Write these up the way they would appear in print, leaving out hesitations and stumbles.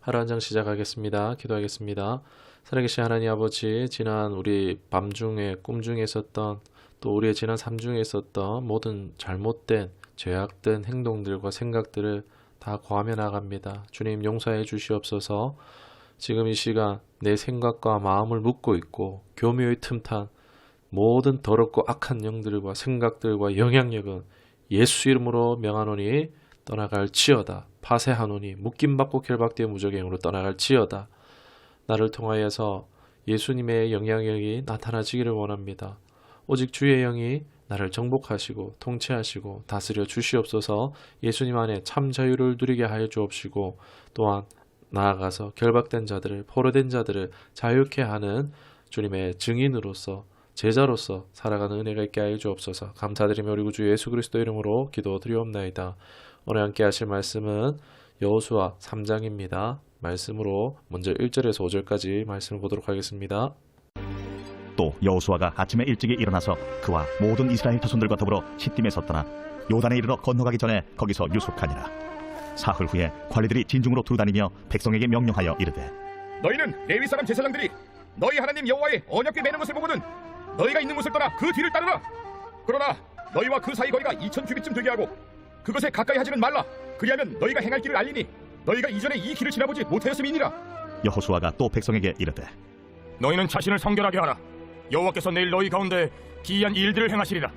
하루 한 장 시작하겠습니다. 기도하겠습니다. 살아계신 하나님 아버지, 지난 우리 밤 중에 꿈 중에 있었던 또 우리의 지난 삶 중에 있었던 모든 잘못된 죄악된 행동들과 생각들을 다 고하며 나갑니다. 주님 용서해 주시옵소서. 지금 이 시간 내 생각과 마음을 묻고 있고 교묘의 틈탄 모든 더럽고 악한 영들과 생각들과 영향력은 예수 이름으로 명하노니 떠나갈지어다. 파쇄하노니 묶임받고 결박되어 무적의 영으로 떠나갈지어다. 나를 통하여서 예수님의 영향력이 나타나지기를 원합니다. 오직 주의 영이 나를 정복하시고 통치하시고 다스려 주시옵소서. 예수님 안에 참 자유를 누리게 하여 주옵시고 또한 나아가서 결박된 자들을 포로된 자들을 자유케 하는 주님의 증인으로서 제자로서 살아가는 은혜가 있게 하여 주옵소서. 감사드리며 우리 구주 예수 그리스도 이름으로 기도드리옵나이다. 오늘 함께 하실 말씀은 여호수아 3장입니다. 말씀으로 먼저 1절에서 5절까지 말씀을 보도록 하겠습니다. 또 여호수아가 아침에 일찍이 일어나서 그와 모든 이스라엘 자손들과 더불어 시딤에 섰더나 요단에 이르러 건너가기 전에 거기서 유숙하니라. 사흘 후에 관리들이 진중으로 두루다니며 백성에게 명령하여 이르되 너희는 레위 사람 제사장들이 너희 하나님 여호와의 언약궤 매는 것을 보고는 너희가 있는 곳을 떠나 그 뒤를 따르라. 그러나 너희와 그 사이 거리가 2000규빗쯤 되게 하고 그것에 가까이 하지는 말라. 그리하면 너희가 행할 길을 알리니 너희가 이전에 이 길을 지나보지 못하였음이니라. 여호수아가 또 백성에게 이르되 너희는 자신을 성결하게 하라. 여호와께서 내일 너희 가운데 기이한 일들을 행하시리라.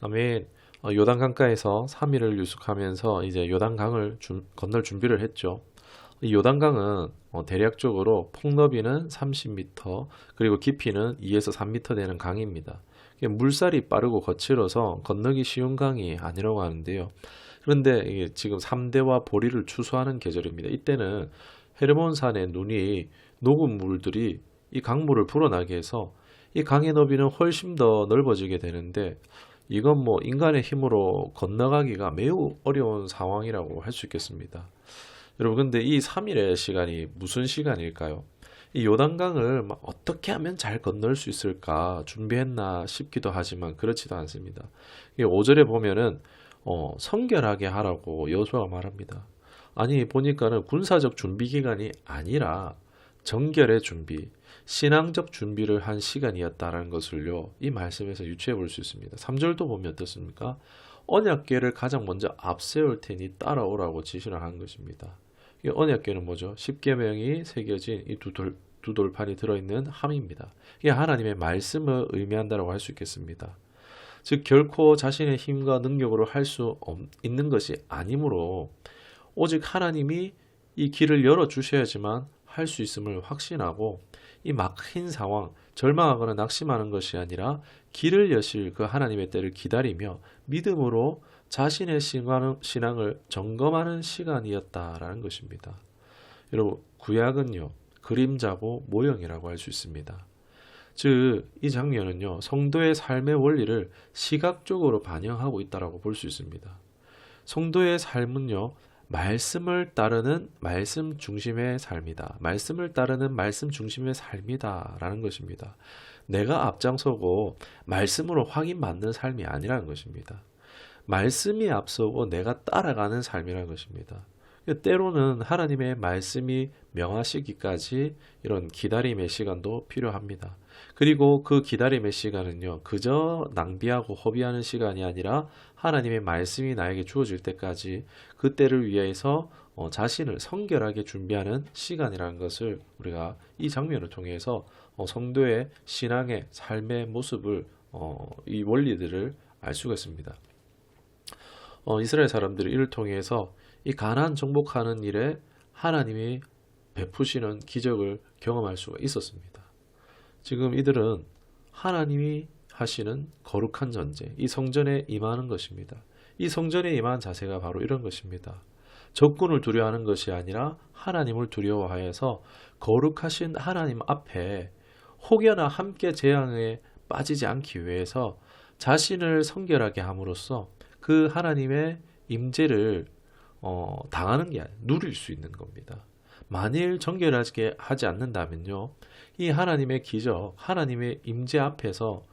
아멘. 요단강가에서 3일을 유숙하면서 이제 요단강을 건널 준비를 했죠. 이 요단강은 대략적으로 폭너비는 30m 그리고 깊이는 2에서 3m 되는 강입니다. 물살이 빠르고 거칠어서 건너기 쉬운 강이 아니라고 하는데요. 그런데 이게 지금 3대와 보리를 추수하는 계절입니다. 이때는 헤르몬산의 눈이 녹은 물들이 이 강물을 불어나게 해서 이 강의 너비는 훨씬 더 넓어지게 되는데 이건 뭐 인간의 힘으로 건너가기가 매우 어려운 상황이라고 할 수 있겠습니다. 여러분 근데 이 3일의 시간이 무슨 시간일까요? 이 요단강을 어떻게 하면 잘 건널 수 있을까 준비했나 싶기도 하지만 그렇지도 않습니다. 5절에 보면은 성결하게 하라고 여호수아가 말합니다. 아니 보니까는 군사적 준비 기간이 아니라 정결의 준비, 신앙적 준비를 한 시간이었다라는 것을요 이 말씀에서 유추해 볼 수 있습니다. 3절도 보면 어떻습니까? 언약궤를 가장 먼저 앞세울 테니 따라오라고 지시를 한 것입니다. 이 언약궤는 뭐죠? 십계명이 새겨진 이 두 돌판이 들어있는 함입니다. 이게 하나님의 말씀을 의미한다고 할 수 있겠습니다. 즉 결코 자신의 힘과 능력으로 할 수 있는 것이 아니므로 오직 하나님이 이 길을 열어주셔야지만 할 수 있음을 확신하고 이 막힌 상황, 절망하거나 낙심하는 것이 아니라 길을 여실 그 하나님의 때를 기다리며 믿음으로 자신의 신앙을 점검하는 시간이었다라는 것입니다. 여러분 구약은요 그림자고 모형이라고 할 수 있습니다. 즉 이 장면은요 성도의 삶의 원리를 시각적으로 반영하고 있다고 볼 수 있습니다. 성도의 삶은요 말씀을 따르는 말씀 중심의 삶이다. 말씀을 따르는 말씀 중심의 삶이다 라는 것입니다. 내가 앞장서고 말씀으로 확인받는 삶이 아니라는 것입니다. 말씀이 앞서고 내가 따라가는 삶이라는 것입니다. 때로는 하나님의 말씀이 명하시기까지 이런 기다림의 시간도 필요합니다. 그리고 그 기다림의 시간은요 그저 낭비하고 허비하는 시간이 아니라 하나님의 말씀이 나에게 주어질 때까지 그 때를 위해서 자신을 성결하게 준비하는 시간이라는 것을 우리가 이 장면을 통해서 성도의 신앙의 삶의 모습을 이 원리들을 알 수가 있습니다. 이스라엘 사람들이 이를 통해서 이 가나안 정복하는 일에 하나님이 베푸시는 기적을 경험할 수가 있었습니다. 지금 이들은 하나님이 하시는 거룩한 전쟁, 이 성전에 임하는 것입니다. 이 성전에 임한 자세가 바로 이런 것입니다. 적군을 두려워하는 것이 아니라 하나님을 두려워하여서 거룩하신 하나님 앞에 혹여나 함께 재앙에 빠지지 않기 위해서 자신을 성결하게 함으로써 그 하나님의 임재를 당하는 게 아니라 누릴 수 있는 겁니다. 만일 정결하게 하지 않는다면요, 이 하나님의 기적, 하나님의 임재 앞에서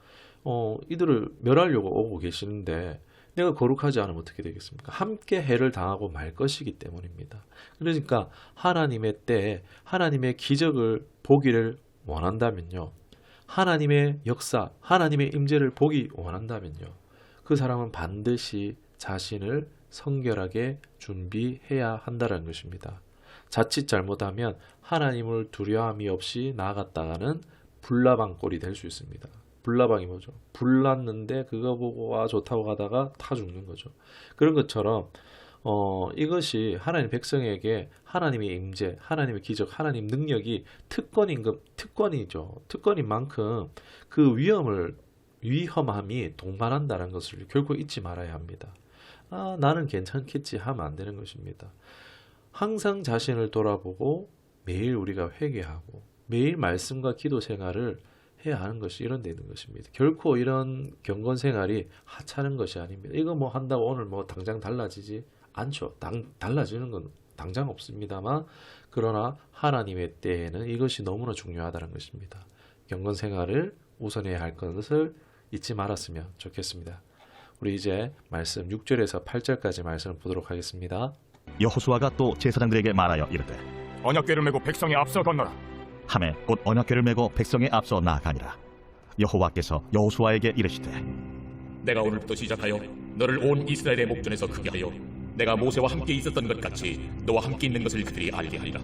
이들을 멸하려고 오고 계시는데 내가 거룩하지 않으면 어떻게 되겠습니까? 함께 해를 당하고 말 것이기 때문입니다. 그러니까 하나님의 때에 하나님의 기적을 보기를 원한다면요. 하나님의 역사, 하나님의 임재를 보기 원한다면요. 그 사람은 반드시 자신을 성결하게 준비해야 한다는 것입니다. 자칫 잘못하면 하나님을 두려움이 없이 나아갔다가는 불나방 꼴이 될 수 있습니다. 불나방이 뭐죠? 불났는데 그거 보고 와 좋다고 가다가 타 죽는 거죠. 그런 것처럼 이것이 하나님 백성에게 하나님의 임재, 하나님의 기적, 하나님 능력이 특권이죠. 특권인 만큼 그 위험함이 동반한다는 것을 결코 잊지 말아야 합니다. 나는 괜찮겠지 하면 안 되는 것입니다. 항상 자신을 돌아보고 매일 우리가 회개하고 매일 말씀과 기도 생활을 해야 하는 것이 이런 데 있는 것입니다. 결코 이런 경건 생활이 하찮은 것이 아닙니다. 이거 뭐 한다고 오늘 뭐 당장 달라지지 않죠. 달라지는 건 당장 없습니다만 그러나 하나님의 때에는 이것이 너무나 중요하다는 것입니다. 경건 생활을 우선해야 할 것을 잊지 말았으면 좋겠습니다. 우리 이제 말씀 6절에서 8절까지 말씀을 보도록 하겠습니다. 여호수아가 또 제사장들에게 말하여 이르되 언약궤를 메고 백성에 앞서 건너라. 하매 곧 언약궤를 메고 백성에 앞서 나아가니라. 여호와께서 여호수아에게 이르시되 내가 오늘부터 시작하여 너를 온 이스라엘의 목전에서 크게 하여 내가 모세와 함께 있었던 것 같이 너와 함께 있는 것을 그들이 알게 하리라.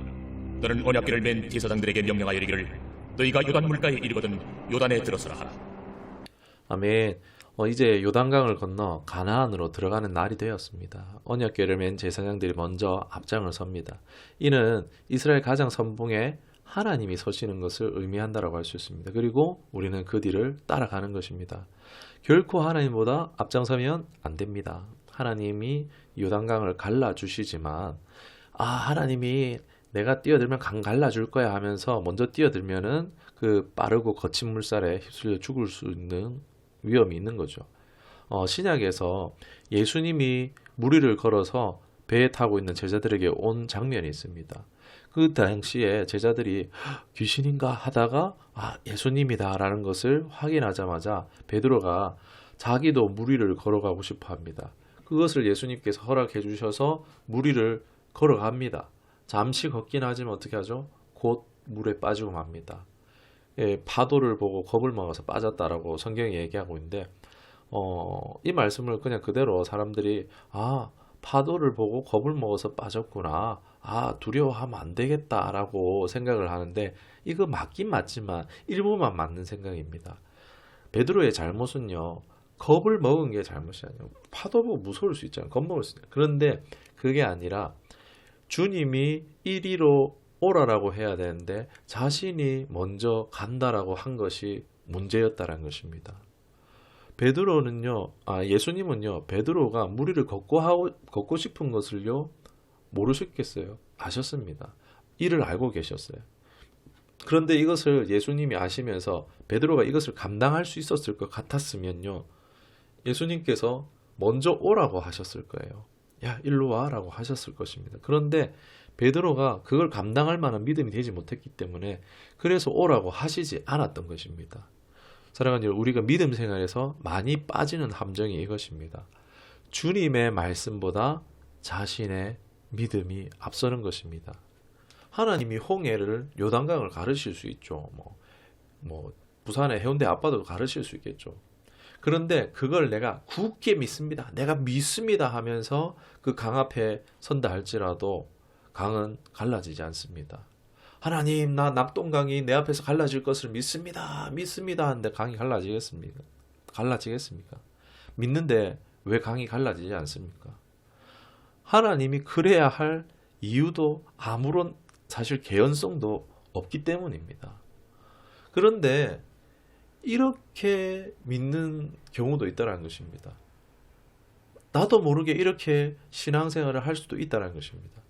너는 언약궤를 맨 제사장들에게 명령하여 이르기를 너희가 요단 물가에 이르거든 요단에 들어서라 하라. 아멘. 이제 요단강을 건너 가나안으로 들어가는 날이 되었습니다. 언약궤를 맨 제사장들이 먼저 앞장을 섭니다. 이는 이스라엘 가장 선봉에 하나님이 서시는 것을 의미한다라고 할 수 있습니다. 그리고 우리는 그 뒤를 따라가는 것입니다. 결코 하나님보다 앞장서면 안 됩니다. 하나님이 요단강을 갈라주시지만 하나님이 내가 뛰어들면 강 갈라줄 거야 하면서 먼저 뛰어들면은 그 빠르고 거친 물살에 휩쓸려 죽을 수 있는 위험이 있는 거죠. 신약에서 예수님이 무리를 걸어서 배에 타고 있는 제자들에게 온 장면이 있습니다. 그 당시에 제자들이 귀신인가 하다가 예수님이다 라는 것을 확인하자마자 베드로가 자기도 무리를 걸어가고 싶어 합니다. 그것을 예수님께서 허락해 주셔서 무리를 걸어갑니다. 잠시 걷긴 하지만 어떻게 하죠? 곧 물에 빠지고 맙니다. 파도를 보고 겁을 먹어서 빠졌다라고 성경이 얘기하고 있는데 이 말씀을 그냥 그대로 사람들이 파도를 보고 겁을 먹어서 빠졌구나. 두려워하면 안 되겠다라고 생각을 하는데 이거 맞긴 맞지만 일부만 맞는 생각입니다. 베드로의 잘못은요. 겁을 먹은 게 잘못이 아니에요. 파도 보고 무서울 수 있잖아요. 겁먹을 수 있어요. 그런데 그게 아니라 주님이 이리로 오라라고 해야 되는데 자신이 먼저 간다라고 한 것이 문제였다는 것입니다. 예수님은요, 베드로가 무리를 걷고 싶은 것을요, 모르셨겠어요? 아셨습니다. 이를 알고 계셨어요. 그런데 이것을 예수님이 아시면서 베드로가 이것을 감당할 수 있었을 것 같았으면요, 예수님께서 먼저 오라고 하셨을 거예요. 야, 일로 와라고 하셨을 것입니다. 그런데 베드로가 그걸 감당할 만한 믿음이 되지 못했기 때문에 그래서 오라고 하시지 않았던 것입니다. 사랑하는 여러분, 우리가 믿음 생활에서 많이 빠지는 함정이 이것입니다. 주님의 말씀보다 자신의 믿음이 앞서는 것입니다. 하나님이 홍해를 요단강을 가르칠 수 있죠. 부산의 해운대 앞바다도 가르칠 수 있겠죠. 그런데 그걸 내가 굳게 믿습니다. 내가 믿습니다 하면서 그 강 앞에 선다 할지라도 강은 갈라지지 않습니다. 하나님, 나 낙동강이 내 앞에서 갈라질 것을 믿습니다. 믿습니다 하는데 강이 갈라지겠습니까? 믿는데 왜 강이 갈라지지 않습니까? 하나님이 그래야 할 이유도 아무런 사실 개연성도 없기 때문입니다. 그런데 이렇게 믿는 경우도 있다는 것입니다. 나도 모르게 이렇게 신앙생활을 할 수도 있다는 것입니다.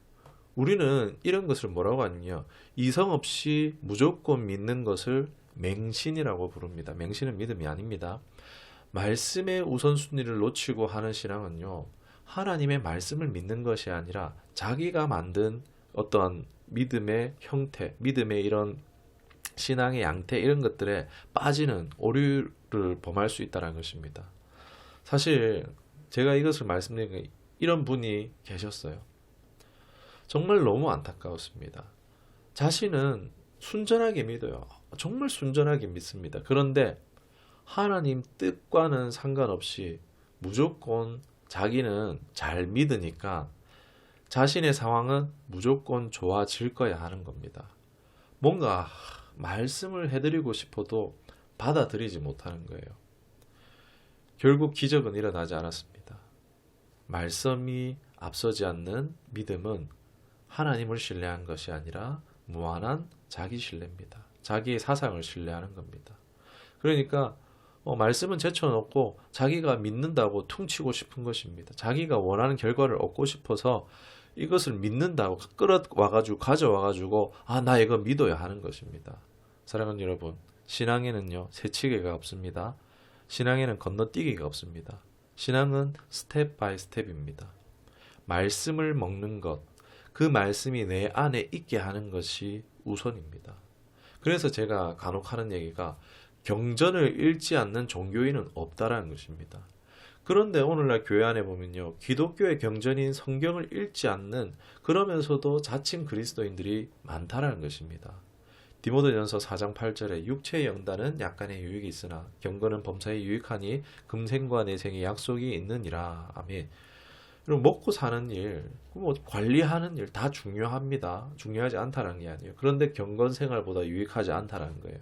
우리는 이런 것을 뭐라고 하냐면 이성 없이 무조건 믿는 것을 맹신이라고 부릅니다. 맹신은 믿음이 아닙니다. 말씀의 우선순위를 놓치고 하는 신앙은요, 하나님의 말씀을 믿는 것이 아니라 자기가 만든 어떤 믿음의 형태, 믿음의 이런 신앙의 양태 이런 것들에 빠지는 오류를 범할 수 있다는 것입니다. 사실 제가 이것을 말씀드린 게 이런 분이 계셨어요. 정말 너무 안타까웠습니다. 자신은 순전하게 믿어요. 정말 순전하게 믿습니다. 그런데 하나님 뜻과는 상관없이 무조건 자기는 잘 믿으니까 자신의 상황은 무조건 좋아질 거야 하는 겁니다. 뭔가 말씀을 해드리고 싶어도 받아들이지 못하는 거예요. 결국 기적은 일어나지 않았습니다. 말씀이 앞서지 않는 믿음은 하나님을 신뢰한 것이 아니라 무한한 자기 신뢰입니다. 자기의 사상을 신뢰하는 겁니다. 그러니까 말씀은 제쳐놓고 자기가 믿는다고 퉁치고 싶은 것입니다. 자기가 원하는 결과를 얻고 싶어서 이것을 믿는다고 끌어와가지고 가져와가지고 나 이거 믿어야 하는 것입니다. 사랑하는 여러분, 신앙에는요 세치기가 없습니다. 신앙에는 건너뛰기가 없습니다. 신앙은 스텝 바이 스텝입니다. 말씀을 먹는 것, 그 말씀이 내 안에 있게 하는 것이 우선입니다. 그래서 제가 간혹 하는 얘기가 경전을 읽지 않는 종교인은 없다라는 것입니다. 그런데 오늘날 교회 안에 보면요, 기독교의 경전인 성경을 읽지 않는, 그러면서도 자칭 그리스도인들이 많다라는 것입니다. 디모데전서 4장 8절에 육체의 영단은 약간의 유익이 있으나 경건은 범사에 유익하니 금생과 내생의 약속이 있느니라. 아멘. 그럼 먹고 사는 일, 관리하는 일 다 중요합니다. 중요하지 않다는 게 아니에요. 그런데 경건 생활보다 유익하지 않다는 거예요.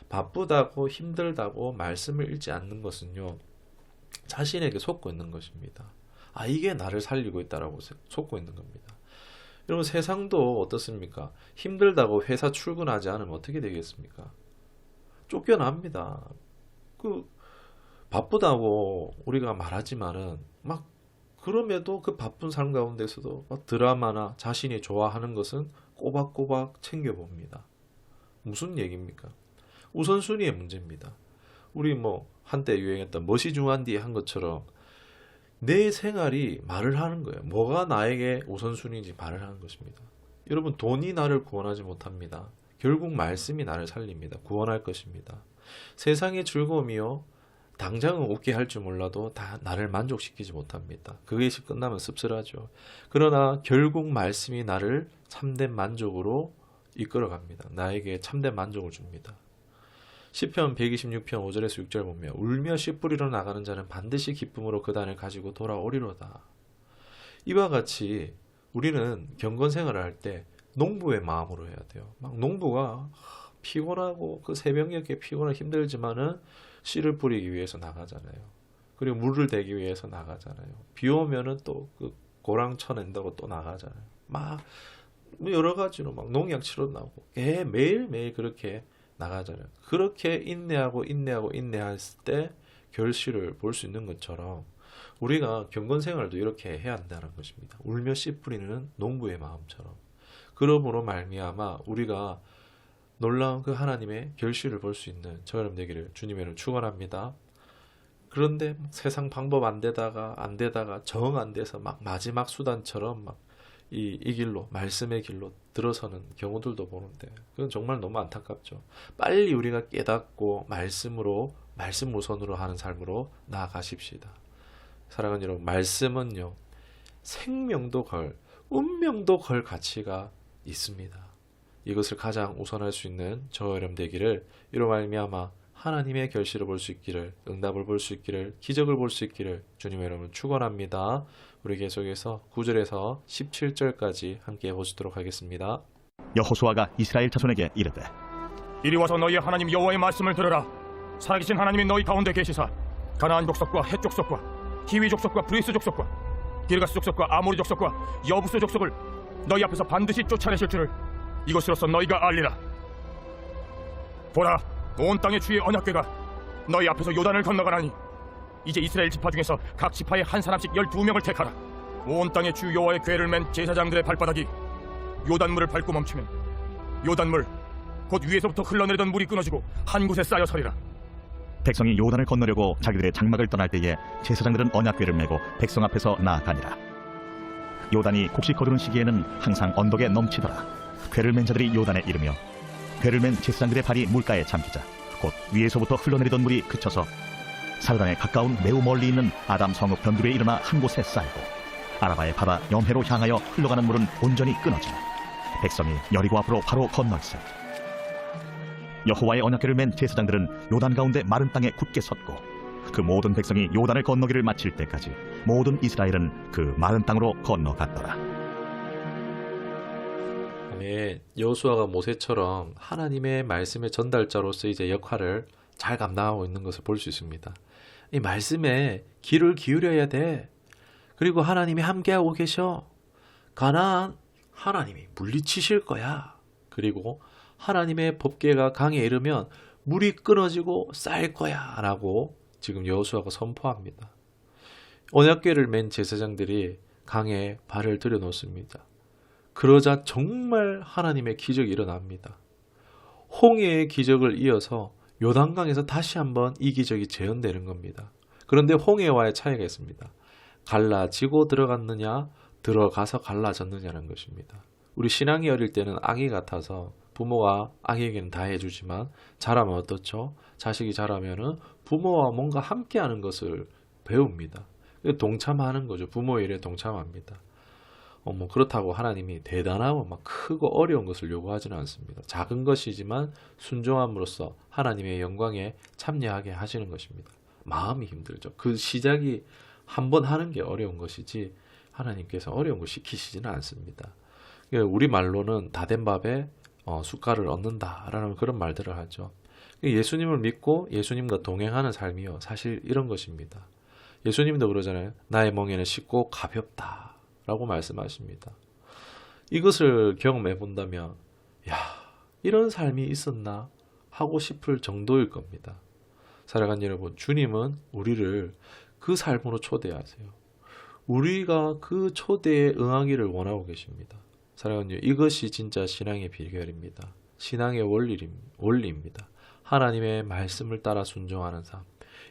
바쁘다고 힘들다고 말씀을 읽지 않는 것은요, 자신에게 속고 있는 것입니다. 이게 나를 살리고 있다라고 속고 있는 겁니다. 여러분, 세상도 어떻습니까? 힘들다고 회사 출근하지 않으면 어떻게 되겠습니까? 쫓겨납니다. 바쁘다고 우리가 말하지만은 그럼에도 그 바쁜 삶 가운데서도 드라마나 자신이 좋아하는 것은 꼬박꼬박 챙겨봅니다. 무슨 얘기입니까? 우선순위의 문제입니다. 우리 한때 유행했던 멋이 중한디 한 것처럼 내 생활이 말을 하는 거예요. 뭐가 나에게 우선순위인지 말을 하는 것입니다. 여러분, 돈이 나를 구원하지 못합니다. 결국 말씀이 나를 살립니다. 구원할 것입니다. 세상의 즐거움이요, 당장은 웃게 할 줄 몰라도 다 나를 만족시키지 못합니다. 그것이 끝나면 씁쓸하죠. 그러나 결국 말씀이 나를 참된 만족으로 이끌어갑니다. 나에게 참된 만족을 줍니다. 시편 126편 5절에서 6절 보면 울며 씨 뿌리러 나가는 자는 반드시 기쁨으로 그 단을 가지고 돌아오리로다. 이와 같이 우리는 경건 생활을 할 때 농부의 마음으로 해야 돼요. 농부가 피곤하고 그 새벽녘에 피곤하고 힘들지만은 씨를 뿌리기 위해서 나가잖아요. 그리고 물을 대기 위해서 나가잖아요. 비 오면은 또 그 고랑 쳐낸다고 또 나가잖아요. 여러 가지로 농약 치러 나오고 매일매일 그렇게 나가잖아요. 그렇게 인내하고 인내했을 때 결실을 볼 수 있는 것처럼 우리가 경건 생활도 이렇게 해야 한다는 것입니다. 울며 씨 뿌리는 농부의 마음처럼. 그러므로 말미암아 우리가 놀라운 그 하나님의 결실을 볼 수 있는 저 여러분 되기를 주님의 이름으로 축원합니다. 그런데 세상 방법 안 되다가 정 안 돼서 마지막 수단처럼 이 길로, 말씀의 길로 들어서는 경우들도 보는데 그건 정말 너무 안타깝죠. 빨리 우리가 깨닫고 말씀 우선으로 하는 삶으로 나아가십시다. 사랑하는 여러분, 말씀은요, 생명도 걸, 운명도 걸 가치가 있습니다. 이것을 가장 우선할 수 있는 저 여러분 되기를, 이로 말미암아 하나님의 결실을 볼 수 있기를, 응답을 볼 수 있기를, 기적을 볼 수 있기를 주님의 이름으로 축원합니다. 우리 계속해서 9절에서 17절까지 함께 보시도록 하겠습니다. 여호수아가 이스라엘 자손에게 이르되 이리 와서 너희 하나님 여호와의 말씀을 들으라. 살아계신 하나님이 너희 가운데 계시사 가나안 족속과 헷 족속과 히위 족속과 브리스 족속과 기르가스 족속과 아모리 족속과 여부스 족속을 너희 앞에서 반드시 쫓아내실 줄을 이것으로서 너희가 알리라. 보라, 온 땅의 주의 언약궤가 너희 앞에서 요단을 건너가나니 이제 이스라엘 지파 중에서 각 지파에 한 사람씩 12명을 택하라. 온 땅의 주 여호와의 궤를 맨 제사장들의 발바닥이 요단물을 밟고 멈추면 요단물 곧 위에서부터 흘러내리던 물이 끊어지고 한 곳에 쌓여 서리라. 백성이 요단을 건너려고 자기들의 장막을 떠날 때에 제사장들은 언약궤를 메고 백성 앞에서 나아가니라. 요단이 곡식 거두는 시기에는 항상 언덕에 넘치더라. 궤를 맨 자들이 요단에 이르며 궤를 맨 제사장들의 발이 물가에 잠기자 곧 위에서부터 흘러내리던 물이 그쳐서 사르단에 가까운 매우 멀리 있는 아담 성읍 변두리에 일어나 한 곳에 쌓이고 아라바의 바다 염해로 향하여 흘러가는 물은 온전히 끊어지고 백성이 여리고 앞으로 바로 건널세. 여호와의 언약궤를 맨 제사장들은 요단 가운데 마른 땅에 굳게 섰고 그 모든 백성이 요단을 건너기를 마칠 때까지 모든 이스라엘은 그 마른 땅으로 건너갔더라. 아멘. 여호수아가 모세처럼 하나님의 말씀의 전달자로서 이제 역할을 잘 감당하고 있는 것을 볼 수 있습니다. 이 말씀에 귀를 기울여야 돼. 그리고 하나님이 함께하고 계셔. 가나안 하나님이 물리치실 거야. 그리고 하나님의 법궤가 강에 이르면 물이 끊어지고 쌓일 거야 라고 지금 여호수아가 선포합니다. 언약궤를 맨 제사장들이 강에 발을 들여놓습니다. 그러자 정말 하나님의 기적이 일어납니다. 홍해의 기적을 이어서 요단강에서 다시 한번 이 기적이 재현되는 겁니다. 그런데 홍해와의 차이가 있습니다. 갈라지고 들어갔느냐, 들어가서 갈라졌느냐는 것입니다. 우리 신앙이 어릴 때는 아기 같아서 부모가 아기에게는 다 해주지만 자라면 어떻죠? 자식이 자라면은 부모와 뭔가 함께하는 것을 배웁니다. 동참하는 거죠. 부모의 일에 동참합니다. 그렇다고 하나님이 대단하고 막 크고 어려운 것을 요구하지는 않습니다. 작은 것이지만 순종함으로써 하나님의 영광에 참여하게 하시는 것입니다. 마음이 힘들죠. 그 시작이 한번 하는 게 어려운 것이지 하나님께서 어려운 거 시키시지는 않습니다. 우리 말로는 다 된 밥에 숟갈을 얻는다라는 그런 말들을 하죠. 예수님을 믿고 예수님과 동행하는 삶이요. 사실 이런 것입니다. 예수님도 그러잖아요. 나의 멍에는 쉽고 가볍다 라고 말씀하십니다. 이것을 경험해 본다면 야, 이런 삶이 있었나 하고 싶을 정도일 겁니다. 사랑하는 여러분, 주님은 우리를 그 삶으로 초대하세요. 우리가 그 초대에 응하기를 원하고 계십니다. 사랑하는 여러분, 이것이 진짜 신앙의 비결입니다. 신앙의 원리입니다. 하나님의 말씀을 따라 순종하는 삶,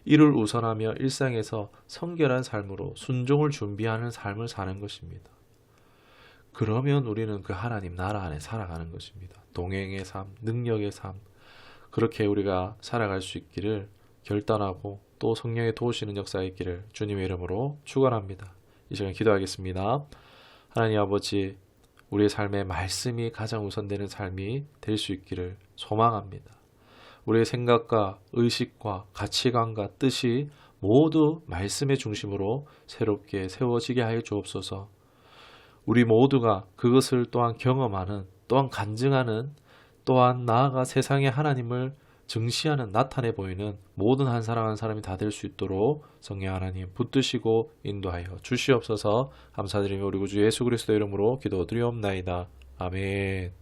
이를 우선하며 일상에서 성결한 삶으로 순종을 준비하는 삶을 사는 것입니다. 그러면 우리는 그 하나님 나라 안에 살아가는 것입니다. 동행의 삶, 능력의 삶, 그렇게 우리가 살아갈 수 있기를 결단하고 또 성령의 도우시는 역사가 있기를 주님의 이름으로 축원합니다. 이 시간 기도하겠습니다. 하나님 아버지, 우리의 삶에 말씀이 가장 우선되는 삶이 될 수 있기를 소망합니다. 우리의 생각과 의식과 가치관과 뜻이 모두 말씀의 중심으로 새롭게 세워지게 하여 주옵소서. 우리 모두가 그것을 또한 경험하는, 또한 간증하는, 또한 나아가 세상의 하나님을 증시하는, 나타내 보이는 모든 한 사람 한 사람이 다 될 수 있도록 성령 하나님 붙드시고 인도하여 주시옵소서. 감사드리며 우리 구주 예수 그리스도 이름으로 기도드리옵나이다. 아멘.